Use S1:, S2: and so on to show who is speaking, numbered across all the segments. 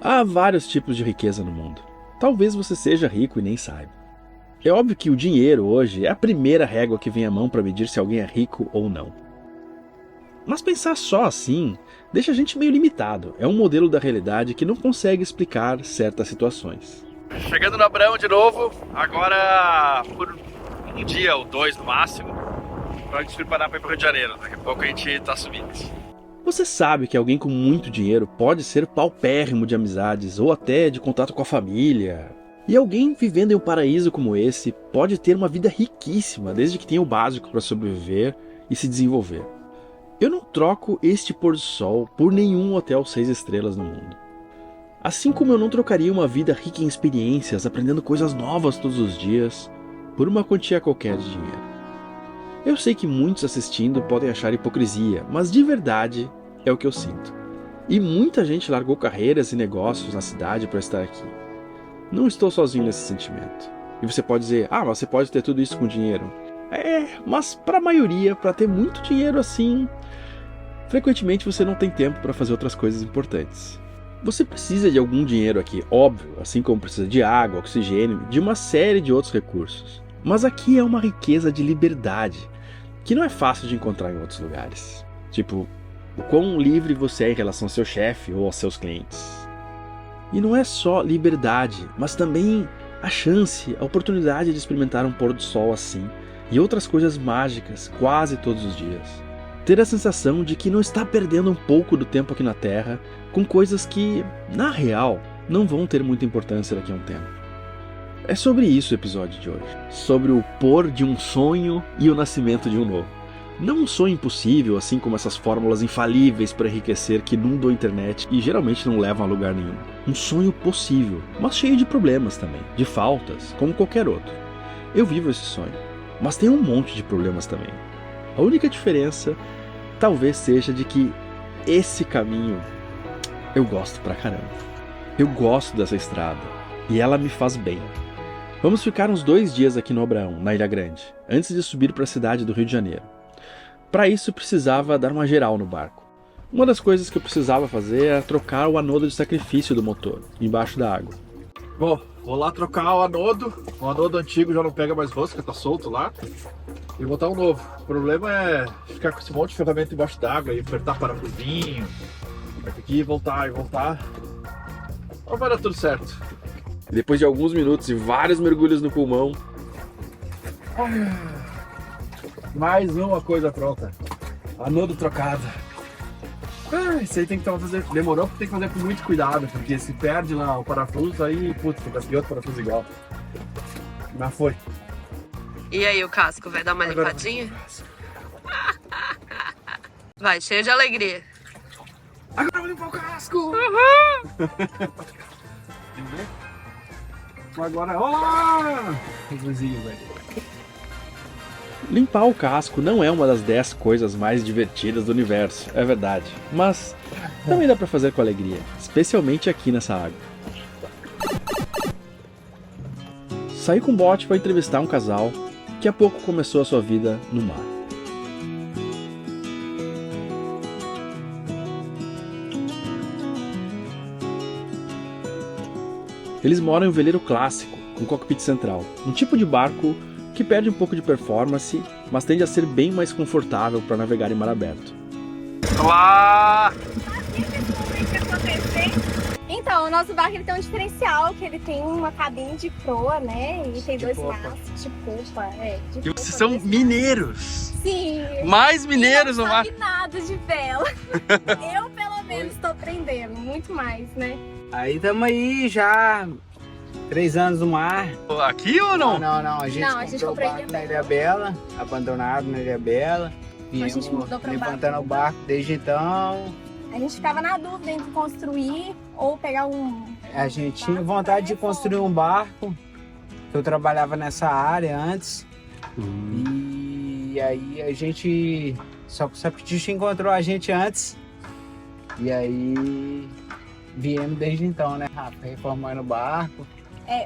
S1: Há vários tipos de riqueza no mundo. Talvez você seja rico e nem saiba. É óbvio que o dinheiro hoje é a primeira régua que vem à mão para medir se alguém é rico ou não. Mas pensar só assim deixa a gente meio limitado. É um modelo da realidade que não consegue explicar certas situações.
S2: Chegando no Abraão de novo, agora por um dia ou dois no máximo, pra gente se preparar para ir pro Rio de Janeiro. Daqui a pouco a gente tá subindo.
S1: Você sabe que alguém com muito dinheiro pode ser paupérrimo de amizades ou até de contato com a família. E alguém vivendo em um paraíso como esse pode ter uma vida riquíssima desde que tenha o básico para sobreviver e se desenvolver. Eu não troco este pôr do sol por nenhum hotel 6 estrelas no mundo. Assim como eu não trocaria uma vida rica em experiências, aprendendo coisas novas todos os dias, por uma quantia qualquer de dinheiro. Eu sei que muitos assistindo podem achar hipocrisia, mas de verdade é o que eu sinto. E muita gente largou carreiras e negócios na cidade para estar aqui. Não estou sozinho nesse sentimento. E você pode dizer, mas você pode ter tudo isso com dinheiro. Mas para a maioria, para ter muito dinheiro assim, frequentemente você não tem tempo para fazer outras coisas importantes. Você precisa de algum dinheiro aqui, óbvio, assim como precisa de água, oxigênio, de uma série de outros recursos. Mas aqui é uma riqueza de liberdade, que não é fácil de encontrar em outros lugares. Tipo, o quão livre você é em relação ao seu chefe ou aos seus clientes. E não é só liberdade, mas também a chance, a oportunidade de experimentar um pôr do sol assim, e outras coisas mágicas quase todos os dias. Ter a sensação de que não está perdendo um pouco do tempo aqui na Terra com coisas que, na real, não vão ter muita importância daqui a um tempo. É sobre isso o episódio de hoje. Sobre o pôr de um sonho e o nascimento de um novo. Não um sonho impossível, assim como essas fórmulas infalíveis para enriquecer que inundam a internet e geralmente não levam a lugar nenhum. Um sonho possível, mas cheio de problemas também, de faltas, como qualquer outro. Eu vivo esse sonho, mas tem um monte de problemas também. A única diferença talvez seja de que esse caminho eu gosto pra caramba. Eu gosto dessa estrada e ela me faz bem. Vamos ficar uns 2 dias aqui no Abraão, na Ilha Grande, antes de subir para a cidade do Rio de Janeiro. Para isso precisava dar uma geral no barco. Uma das coisas que eu precisava fazer era trocar o anodo de sacrifício do motor, embaixo da água.
S2: Bom, vou lá trocar o anodo antigo já não pega mais rosca, tá solto lá, e botar um novo. O problema é ficar com esse monte de ferramenta embaixo d'água e apertar parafusinho, vai ter que ir voltar e voltar, mas vai dar tudo certo.
S1: Depois de alguns minutos e vários mergulhos no pulmão,
S2: mais uma coisa pronta, anodo trocado. Isso aí tem que fazer, demorou porque tem que fazer com muito cuidado, porque se perde lá o parafuso, aí putz, tem que conseguir outro parafuso igual. Mas foi.
S3: E aí o casco, vai dar uma limpadinha? Vai, cheio de alegria.
S2: Agora eu vou limpar o casco! Agora, olá! Reguzinho, velho.
S1: limpar o casco não é uma das 10 coisas mais divertidas do universo, é verdade. Mas também dá pra fazer com alegria, especialmente aqui nessa água. Saí com o bote para entrevistar um casal que há pouco começou a sua vida no mar. Eles moram em um veleiro clássico, com cockpit central, um tipo de barco que perde um pouco de performance, mas tende a ser bem mais confortável para navegar em mar aberto.
S2: Olá!
S4: Então, o nosso barco ele tem um diferencial, que ele tem uma cabine de proa, né? E tem dois mastros de popa.
S2: E vocês são mineiros!
S4: Sim!
S2: Mais mineiros no mar!
S4: Não sabe nada de vela. Eu, pelo menos, estou aprendendo, muito mais, né?
S5: Aí estamos aí já 3 anos no mar.
S2: Aqui ou não?
S5: Não, a gente comprou o
S4: comprou
S5: barco na Ilha Bela, abandonado na Ilha Bela.
S4: A gente mudou para
S5: levantando o barco desde então.
S4: A gente ficava na dúvida entre construir ou pegar um...
S5: A gente tinha vontade de construir um barco. Eu trabalhava nessa área antes. E aí a gente... Só que o Sapetiche encontrou a gente antes. E aí viemos desde então, né, Rafa? Reformando o barco.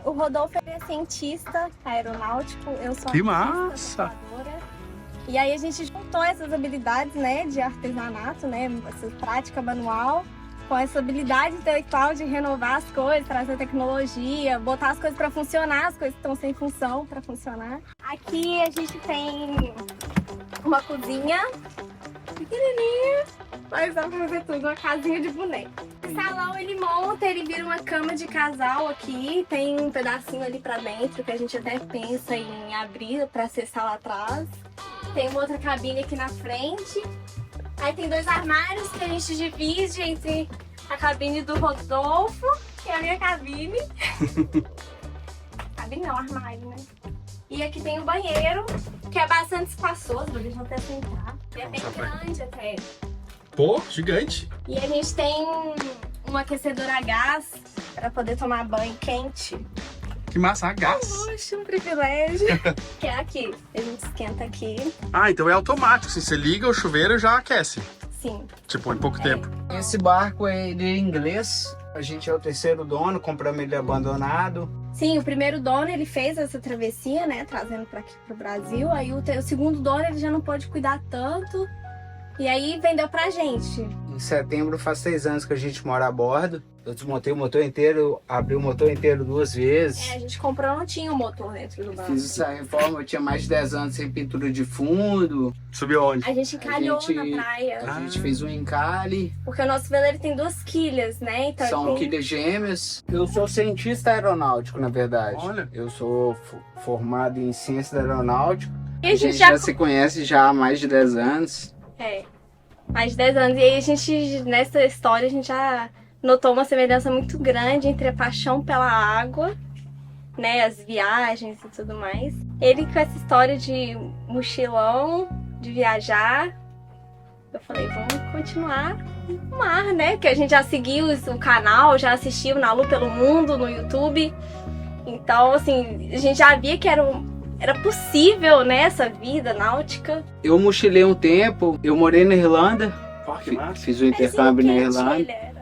S4: O Rodolfo ele é cientista aeronáutico, eu sou
S2: Que
S4: artista,
S2: massa!
S4: tatuadora. E aí a gente juntou essas habilidades, né, de artesanato, né, essa prática manual, com essa habilidade intelectual de renovar as coisas, trazer tecnologia, botar as coisas para funcionar, as coisas que estão sem função para funcionar. Aqui a gente tem uma cozinha pequenininha, mas dá pra fazer tudo, uma casinha de boneco. O salão ele monta, ele vira uma cama de casal aqui, tem um pedacinho ali pra dentro que a gente até pensa em abrir pra acessar lá atrás. Tem uma outra cabine aqui na frente. Aí tem 2 armários que a gente divide entre a cabine do Rodolfo e a minha cabine. Cabine não, armário, né? E aqui tem o banheiro, que é bastante espaçoso, deixa eu até sentar. Ele é bem grande até.
S2: Pô, gigante.
S4: E a gente tem um aquecedor a gás para poder tomar banho quente.
S1: Que massa, a gás.
S4: Luxo, um privilégio. Que é aqui, a gente esquenta aqui.
S1: Ah, então é automático, assim, você liga o chuveiro e já aquece.
S4: Sim.
S1: Tipo, em pouco tempo.
S5: Esse barco ele é inglês, a gente é o 3º dono, compramos ele abandonado.
S4: Sim, o primeiro dono ele fez essa travessia, né, trazendo para aqui pro Brasil. Aí o segundo dono ele já não pôde cuidar tanto. E aí vendeu pra gente.
S5: Em setembro faz 6 anos que a gente mora a bordo. Eu desmontei o motor inteiro, abri o motor inteiro 2 vezes.
S4: A gente comprou, não tinha o motor dentro do barco.
S5: Fiz essa reforma, eu tinha mais de 10 anos sem pintura de fundo.
S1: Subiu onde?
S4: A gente encalhou na praia.
S5: A gente fez um encalhe.
S4: Porque o nosso veleiro tem 2 quilhas, né? Então
S5: São
S4: tem...
S5: quilhas gêmeas. Eu sou cientista aeronáutico, na verdade.
S1: Olha.
S5: Eu sou formado em ciência da aeronáutica.
S4: E
S5: A gente já se conhece já há mais de 10 anos.
S4: É, mais de 10 anos. E aí a gente, nessa história, a gente já notou uma semelhança muito grande entre a paixão pela água, né, as viagens e tudo mais. Ele com essa história de mochilão, de viajar, eu falei, vamos continuar no mar, né, que a gente já seguiu o canal, já assistiu Nalu pelo Mundo no YouTube. Então, assim, a gente já via que era possível, né, essa vida náutica.
S5: Eu mochilei um tempo, eu morei na Irlanda,
S1: Que massa.
S5: fiz o intercâmbio na Irlanda.
S4: Ele era.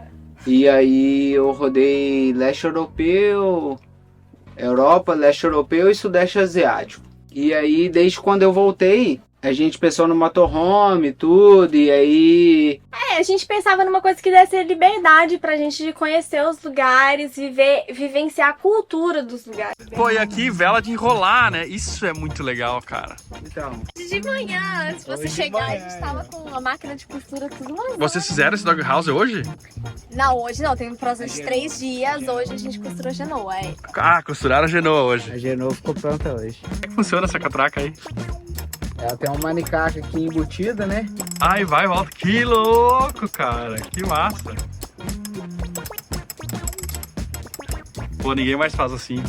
S5: E aí eu rodei leste europeu, Europa, leste europeu e sudeste asiático. E aí desde quando eu voltei, a gente pensou no motorhome, tudo, e aí...
S4: A gente pensava numa coisa que desse liberdade pra gente de conhecer os lugares, vivenciar a cultura dos lugares.
S1: Pô, e aqui, vela de enrolar, né? Isso é muito legal, cara.
S5: Então,
S4: De manhã, antes de você
S5: Hoje de
S4: chegar, a
S5: manhã,
S4: gente tava com uma máquina de costura tudo mais.
S1: Vocês fizeram esse doghouse hoje?
S4: Não, hoje não, teve um processo de 3 dias, hoje a gente costurou Genoa, é.
S1: Ah, costuraram a Genoa hoje.
S5: a Genoa ficou pronta hoje.
S1: Como é que funciona essa catraca aí?
S5: Ela tem uma manicaca aqui embutida, né?
S1: Ai, vai, volta. Que louco, cara. Que massa. Pô, ninguém mais faz assim.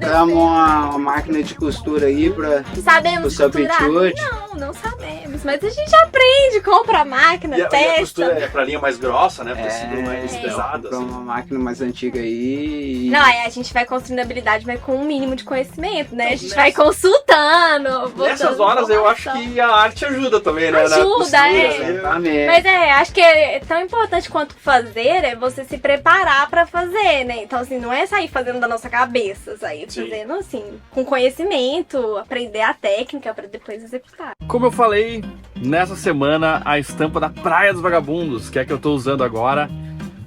S5: Damos uma máquina de costura aí pra...
S4: Sabemos
S5: O seu
S4: costurar?
S5: apetite?
S4: Não sabemos, mas a gente aprende, compra a máquina, testa.
S1: é pra linha mais grossa, né?
S5: Pra uma máquina mais antiga aí.
S4: Não, aí a gente vai construindo habilidade, mas com um mínimo de conhecimento, né? A gente vai consultando.
S1: Nessas
S4: botando
S1: horas eu acho
S4: informação.
S1: que a arte ajuda também, né?
S4: Ajuda,
S1: Na costura,
S4: é.
S1: assim.
S5: Exatamente.
S4: Mas acho que é tão importante quanto fazer é você se preparar pra fazer, né? Então, assim, não é sair fazendo da nossa cabeça, sair
S1: Sim.
S4: fazendo, assim, com conhecimento, aprender a técnica pra depois executar.
S1: Como eu falei, nessa semana a estampa da Praia dos Vagabundos, que é a que eu tô usando agora,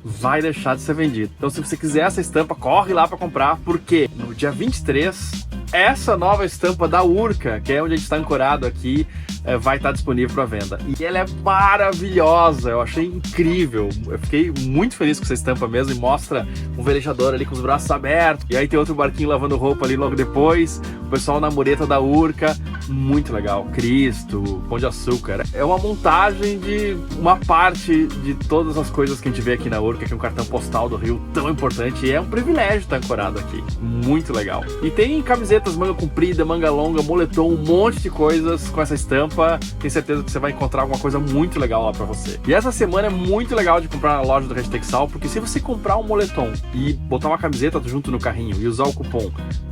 S1: vai deixar de ser vendida. Então se você quiser essa estampa, corre lá para comprar, porque no dia 23, essa nova estampa da Urca, que é onde a gente está ancorado aqui, vai estar disponível para venda. E ela é maravilhosa, eu achei incrível. Eu fiquei muito feliz com essa estampa mesmo, e mostra um velejador ali com os braços abertos, e aí tem outro barquinho lavando roupa ali logo depois, o pessoal na mureta da Urca, muito legal. Cristo, Pão de Açúcar. É uma montagem de uma parte de todas as coisas que a gente vê aqui na Urca, que é um cartão postal do Rio tão importante, e é um privilégio estar ancorado aqui. Muito legal. E tem camisetas manga comprida, manga longa, moletom, um monte de coisas com essa estampa. Tenho certeza que você vai encontrar alguma coisa muito legal lá pra você. E essa semana é muito legal de comprar na loja do Red Texal, porque se você comprar um moletom e botar uma camiseta junto no carrinho e usar o cupom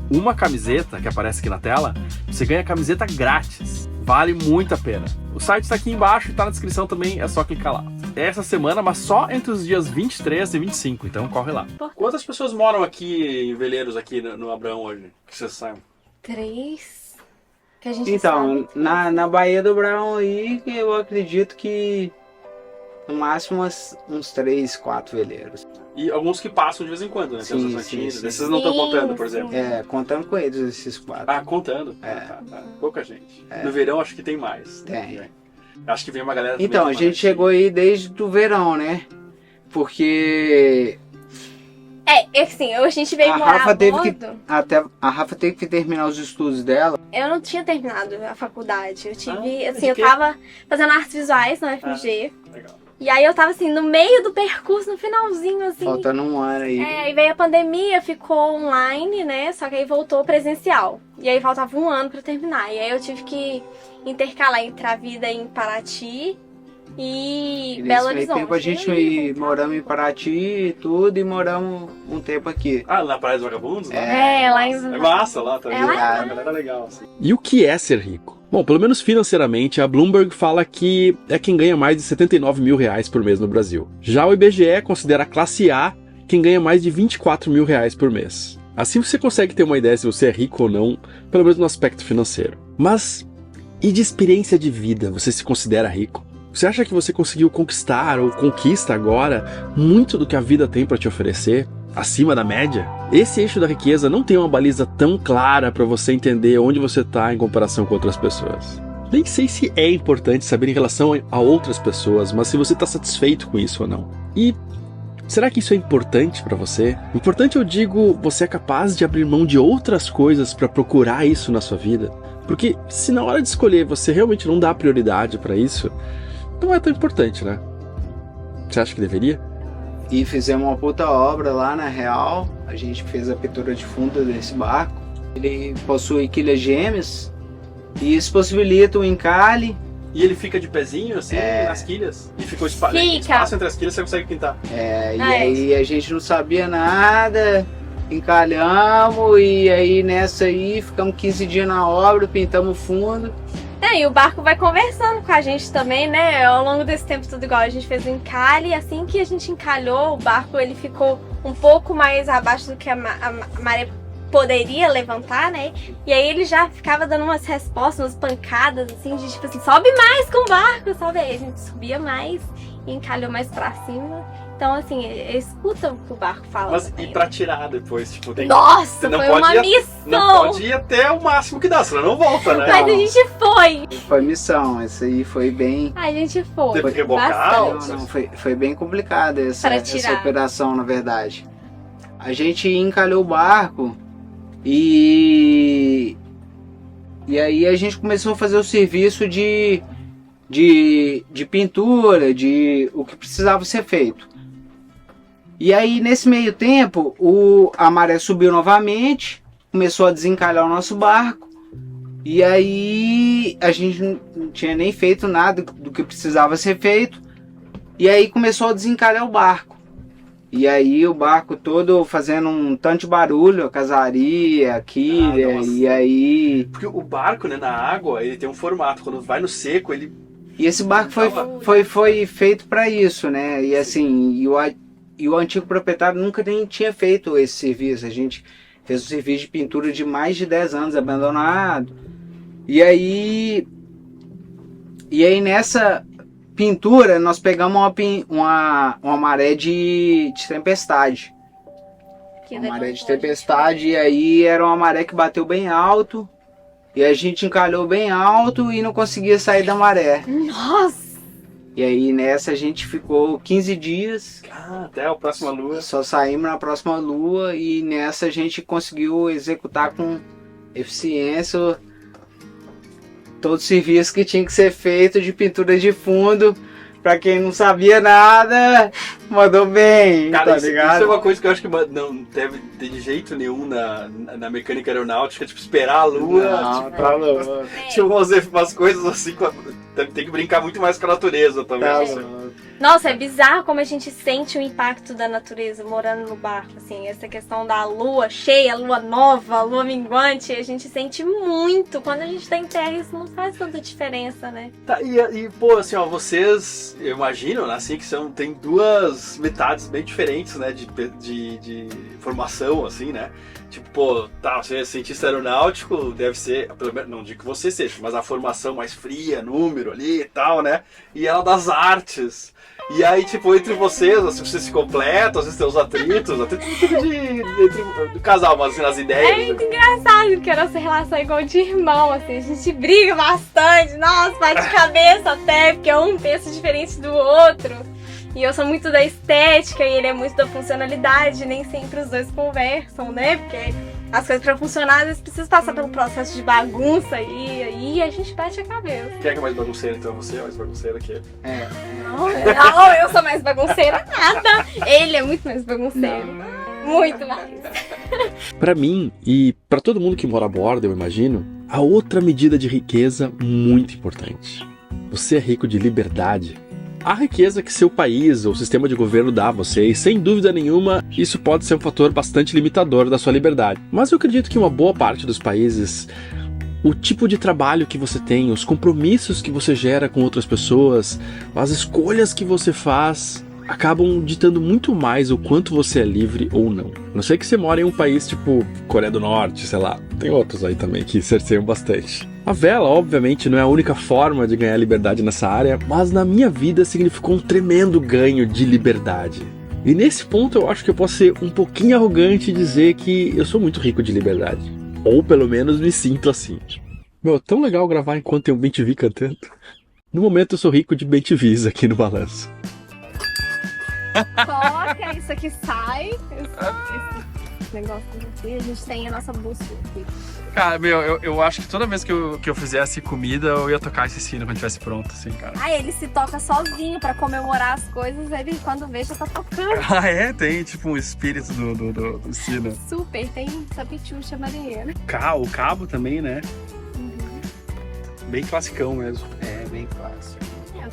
S1: uma camiseta, que aparece aqui na tela, você ganha camiseta grátis. Vale muito a pena. O site está aqui embaixo e está na descrição também, é só clicar lá. É essa semana, mas só entre os dias 23 e 25, então corre lá. Quantas pessoas moram aqui em veleiros aqui no Abraão hoje? Que vocês saibam?
S4: 3. Que a gente
S5: Então,
S4: sabe.
S5: na Baía do Brown aí, eu acredito que no máximo uns 3, 4 veleiros.
S1: E alguns que passam de vez em quando, né? Tem
S5: Sim,
S1: os
S5: sim,
S1: antigos.
S5: sim.
S1: Esses não estão
S4: Sim,
S1: contando, por
S4: sim.
S1: exemplo.
S5: Contando com eles, esses 4.
S1: Ah, contando.
S5: É.
S1: Tá. Pouca gente. No verão acho que tem mais.
S5: Tem.
S1: Acho que vem uma galera também
S5: Então,
S1: de
S5: a gente
S1: Paraty.
S5: chegou aí desde o verão, né? Porque
S4: Assim, a gente veio
S5: a
S4: morar
S5: Rafa
S4: a
S5: teve que
S4: bordo.
S5: a Rafa teve que terminar os estudos dela.
S4: Eu não tinha terminado a faculdade. Eu tive,
S1: Ah,
S4: assim,
S1: de
S4: eu
S1: quê?
S4: tava fazendo artes visuais na UFMG.
S1: Legal.
S4: E aí eu tava, assim, no meio do percurso, no finalzinho, assim.
S5: Faltando um ano aí.
S4: Aí veio a pandemia, ficou online, né? Só que aí voltou presencial. E aí faltava um ano pra terminar. E aí eu tive que intercalar entre a vida em Paraty e
S5: E
S4: Belo
S5: nesse meio
S4: Horizonte.
S5: tempo a gente moramos em Paraty e tudo, e moramos um tempo aqui.
S1: Ah, na Praia dos Vagabundos? Né?
S4: É, lá em...
S1: É massa lá também.
S4: É lá.
S1: A galera legal, assim.
S6: E o que é ser rico? Bom, pelo menos financeiramente, a Bloomberg fala que é quem ganha mais de R$79 mil por mês no Brasil. Já o IBGE considera a classe A quem ganha mais de R$24 mil por mês. Assim você consegue ter uma ideia se você é rico ou não, pelo menos no aspecto financeiro. Mas, e de experiência de vida, você se considera rico? Você acha que você conseguiu conquistar ou conquista agora muito do que a vida tem para te oferecer? Acima da média? Esse eixo da riqueza não tem uma baliza tão clara para você entender onde você está em comparação com outras pessoas. Nem sei se é importante saber em relação a outras pessoas, mas se você está satisfeito com isso ou não. E será que isso é importante para você? Importante eu digo, você é capaz de abrir mão de outras coisas para procurar isso na sua vida? Porque se na hora de escolher você realmente não dá prioridade para isso, não é tão importante, né? Você acha que deveria?
S5: E fizemos uma puta obra lá na Real. A gente fez a pintura de fundo desse barco. Ele possui quilhas gêmeas e isso possibilita o encalhe.
S1: E ele fica de pezinho, assim, nas quilhas? E ficou
S4: Fica.
S1: espaço entre as quilhas, você consegue pintar.
S5: E aí a gente não sabia nada, encalhamos e aí nessa aí ficamos 15 dias na obra, pintamos o fundo.
S4: E o barco vai conversando com a gente também, né? Ao longo desse tempo tudo igual. A gente fez o encalhe e assim que a gente encalhou, o barco ele ficou um pouco mais abaixo do que a maré poderia levantar, né? E aí ele já ficava dando umas respostas, umas pancadas, assim, de tipo assim, sobe mais com o barco, sabe? Aí a gente subia mais e encalhou mais pra cima. Então, assim, escuta o que o barco fala.
S1: Mas
S4: também,
S1: e pra tirar depois? Tipo, tem
S4: Nossa,
S1: você não
S4: foi
S1: pode
S4: uma
S1: ir
S4: missão!
S1: Não pode ir até o máximo que dá, senão não volta, né?
S4: Mas a gente foi!
S5: Foi missão, essa aí foi bem...
S4: A gente foi.
S1: Teve que rebocar?
S4: Bastante.
S5: Foi bem complicada essa
S4: Para tirar.
S5: operação, na verdade. A gente encalhou o barco e aí a gente começou a fazer o serviço de pintura, de o que precisava ser feito. E aí nesse meio tempo a maré subiu novamente, começou a desencalhar o nosso barco. E aí a gente não tinha nem feito nada do que precisava ser feito. E aí começou a desencalhar o barco. E aí o barco todo fazendo um tanto de barulho, a casaria, a quilha,
S1: nossa.
S5: e aí...
S1: Porque o barco, né, na água, ele tem um formato. Quando vai no seco, ele...
S5: E esse barco foi feito para isso, né? E assim, e o antigo proprietário nunca nem tinha feito esse serviço. A gente fez um serviço de pintura de mais de 10 anos, abandonado. E aí nessa pintura nós pegamos uma maré de tempestade. Uma maré de tempestade, e aí era uma maré que bateu bem alto. E a gente encalhou bem alto e não conseguia sair da maré.
S4: Nossa!
S5: E aí nessa a gente ficou 15 dias.
S1: até a próxima lua.
S5: Só saímos na próxima lua e nessa a gente conseguiu executar com eficiência todo o serviço que tinha que ser feito de pintura de fundo. Pra quem não sabia nada, mandou bem,
S1: Cara,
S5: tá
S1: isso
S5: ligado?
S1: é uma coisa que eu acho que não deve ter de jeito nenhum na mecânica aeronáutica, tipo, esperar a lua.
S5: Não,
S1: tipo,
S5: tá louco.
S1: Tinha umas coisas assim, tem que brincar muito mais com a natureza também.
S5: Tá
S1: assim.
S5: louco.
S4: Nossa, é bizarro como a gente sente o impacto da natureza morando no barco, assim, essa questão da lua cheia, lua nova, lua minguante, a gente sente muito. Quando a gente tá em terra, isso não faz tanta diferença, né?
S1: Tá, e pô, assim, ó, vocês, eu imagino, né, assim, que tem duas metades bem diferentes, né, de formação, assim, né? Tipo, pô, tá, você é cientista aeronáutico, deve ser, pelo menos, não digo que você seja, mas a formação mais fria, número ali e tal, né? E ela das artes.
S6: E aí, tipo, entre vocês, assim, vocês se completam, às vezes tem os atritos entre casal, mas assim, nas ideias.
S4: É muito engraçado, porque a nossa relação é igual de irmão, assim, a gente briga bastante, nossa, bate cabeça até, porque um pensa diferente do outro. E eu sou muito da estética e ele é muito da funcionalidade, nem sempre os dois conversam, né? Porque as coisas pra funcionar, às vezes precisam passar pelo processo de bagunça e aí a gente bate a cabeça.
S6: Quem é que é mais bagunceiro, então? Você é mais bagunceira que ele?
S4: Não, eu sou mais bagunceira, nada. Ele é muito mais bagunceiro. Muito mais.
S1: Pra mim, e pra todo mundo que mora a bordo, eu imagino, há outra medida de riqueza muito importante. Você é rico de liberdade. A riqueza que seu país ou sistema de governo dá a você, e sem dúvida nenhuma, isso pode ser um fator bastante limitador da sua liberdade. Mas eu acredito que em uma boa parte dos países, o tipo de trabalho que você tem, os compromissos que você gera com outras pessoas, as escolhas que você faz, acabam ditando muito mais o quanto você é livre ou não. A não sei que você mora em um país tipo Coreia do Norte, sei lá, tem outros aí também que cerceiam bastante. A vela, obviamente, não é a única forma de ganhar liberdade nessa área, mas na minha vida significou um tremendo ganho de liberdade. E nesse ponto eu acho que eu posso ser um pouquinho arrogante e dizer que eu sou muito rico de liberdade. Ou pelo menos me sinto assim. Meu, é tão legal gravar enquanto tem um BenTV cantando. No momento eu sou rico de BenTVs aqui no balanço.
S4: Coloca isso aqui, sai. Esse negócio aqui, a gente tem a nossa bússola aqui.
S6: Cara, eu acho que toda vez que eu fizesse comida, eu ia tocar esse sino quando estivesse pronto, assim, cara.
S4: Ah, ele se toca sozinho pra comemorar as coisas, ele quando vê já tá tocando.
S6: Ah, é? Tem tipo um espírito do sino.
S4: Super, tem sapichucha marinheira.
S6: O cabo também, né? Bem classicão mesmo.
S5: É, bem clássico.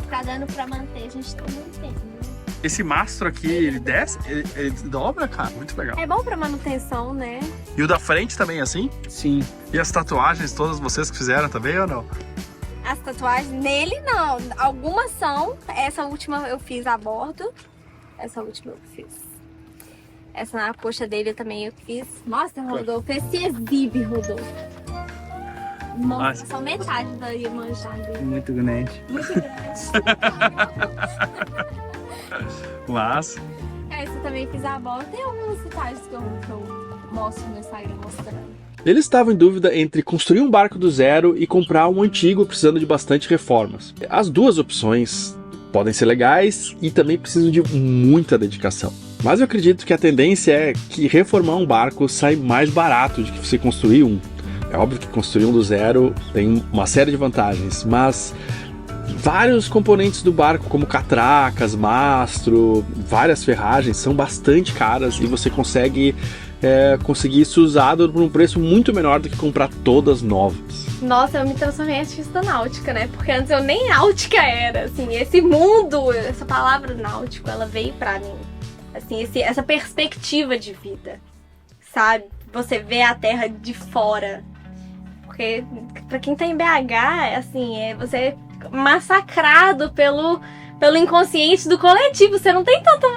S4: Ficar dando pra manter, a gente tá mantendo.
S6: Esse mastro aqui, ele desce, ele dobra, cara, muito legal.
S4: É bom pra manutenção, né?
S6: E o da frente também, assim?
S5: Sim.
S6: E as tatuagens, todas vocês que fizeram também ou não?
S4: As tatuagens nele não, algumas são. Essa última eu fiz a bordo. Essa última eu fiz. Essa na coxa dele também eu fiz. Nossa, Rodolfo, esse exibe, Rodolfo. Nossa, só metade da Iemanjá dele.
S5: Muito grande.
S4: Muito grande.
S6: Mas...
S4: Essa eu também fiz a bordo. Tem algumas tatuagens que eu mostro no Instagram mostrando.
S1: Eles estavam em dúvida entre construir um barco do zero e comprar um antigo precisando de bastante reformas. As duas opções podem ser legais e também precisam de muita dedicação. Mas eu acredito que a tendência é que reformar um barco sai mais barato do que você construir um. É óbvio que construir um do zero tem uma série de vantagens, mas vários componentes do barco, como catracas, mastro, várias ferragens, são bastante caras e você consegue conseguir isso usado por um preço muito menor do que comprar todas novas.
S4: Nossa, eu me transformei em artista náutica, né? Porque antes eu nem náutica era, assim, esse mundo, essa palavra náutico, ela veio pra mim. Assim, essa perspectiva de vida, sabe? Você vê a terra de fora. Porque pra quem tá em BH, assim, você é massacrado pelo inconsciente do coletivo. Você não tem tanto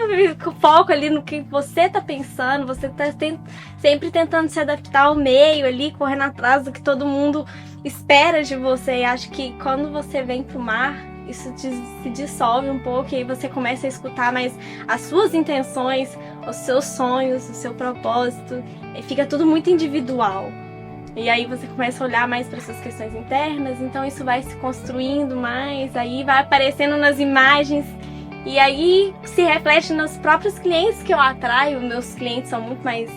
S4: foco ali no que você tá pensando, você tá sempre tentando se adaptar ao meio ali, correndo atrás do que todo mundo espera de você. E acho que quando você vem pro mar, isso se dissolve um pouco e aí você começa a escutar mais as suas intenções, os seus sonhos, o seu propósito. E fica tudo muito individual. E aí você começa a olhar mais para suas questões internas, então isso vai se construindo mais, aí vai aparecendo nas imagens e aí se reflete nos próprios clientes que eu atraio. Meus clientes são muito mais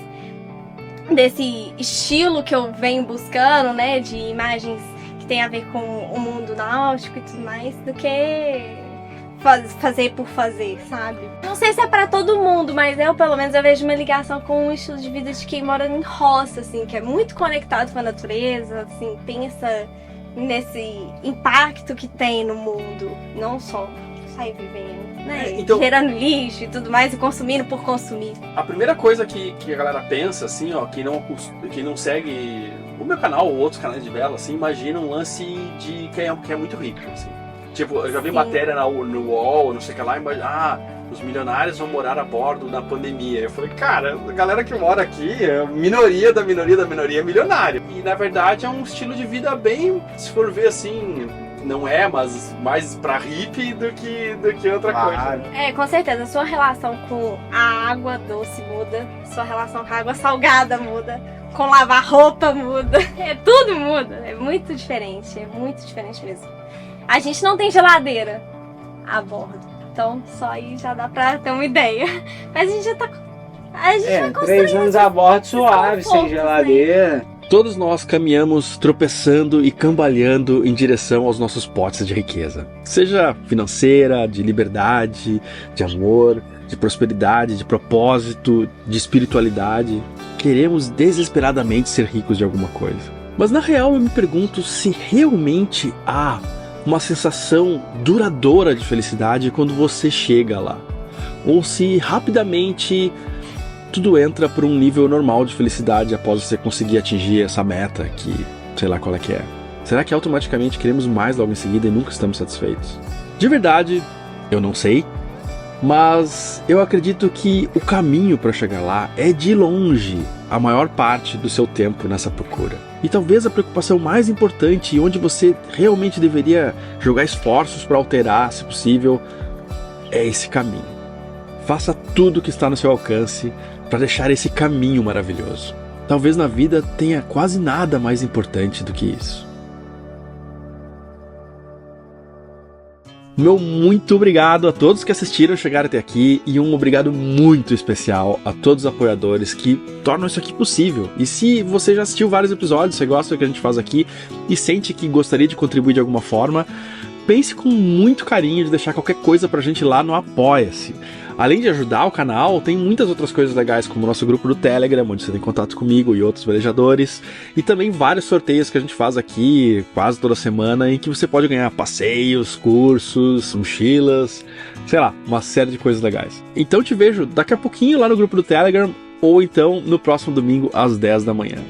S4: desse estilo que eu venho buscando, né, de imagens que tem a ver com o mundo náutico e tudo mais, do que fazer por fazer, sabe? Não sei se é pra todo mundo, mas pelo menos eu vejo uma ligação com o estilo de vida de quem mora em roça, assim, que é muito conectado com a natureza, assim, pensa nesse impacto que tem no mundo, não só sair vivendo, né?
S6: Então,
S4: gerando lixo e tudo mais e consumindo por consumir.
S6: a primeira coisa que a galera pensa, assim, ó, que não segue o meu canal ou outros canais de vela, assim, imagina um lance de quem é muito rico, assim. Tipo, eu já vi matéria no UOL, não sei o que lá, os milionários vão morar a bordo na pandemia. Eu falei, cara, a galera que mora aqui é a minoria da minoria da minoria milionária. E na verdade é um estilo de vida bem, se for ver assim,
S1: não é, mas mais pra hippie do que outra coisa.
S4: Com certeza. Sua relação com a água doce muda. Sua relação com a água salgada muda. Com lavar roupa muda. Tudo muda. É muito diferente mesmo. A gente não tem geladeira a bordo. Então, só aí já dá pra ter uma ideia. Mas a gente já tá... A gente vai construindo
S5: 3 anos a bordo suave, sem geladeira.
S1: Todos nós caminhamos tropeçando e cambaleando em direção aos nossos potes de riqueza. Seja financeira, de liberdade, de amor, de prosperidade, de propósito, de espiritualidade. Queremos desesperadamente ser ricos de alguma coisa. Mas na real eu me pergunto se realmente há uma sensação duradoura de felicidade quando você chega lá. Ou se rapidamente tudo entra por um nível normal de felicidade após você conseguir atingir essa meta que, sei lá qual é que é. Será que automaticamente queremos mais logo em seguida e nunca estamos satisfeitos? De verdade, eu não sei, mas eu acredito que o caminho para chegar lá é de longe a maior parte do seu tempo nessa procura. E talvez a preocupação mais importante e onde você realmente deveria jogar esforços para alterar, se possível, é esse caminho. Faça tudo o que está no seu alcance para deixar esse caminho maravilhoso. Talvez na vida tenha quase nada mais importante do que isso. Meu muito obrigado a todos que assistiram, chegaram até aqui, e um obrigado muito especial a todos os apoiadores que tornam isso aqui possível. E se você já assistiu vários episódios, você gosta do que a gente faz aqui e sente que gostaria de contribuir de alguma forma, pense com muito carinho de deixar qualquer coisa pra gente lá no Apoia-se. Além de ajudar o canal, tem muitas outras coisas legais, como o nosso grupo do Telegram, onde você tem contato comigo e outros velejadores, e também vários sorteios que a gente faz aqui quase toda semana, em que você pode ganhar passeios, cursos, mochilas, sei lá, uma série de coisas legais. Então te vejo daqui a pouquinho lá no grupo do Telegram, ou então no próximo domingo às 10 da manhã.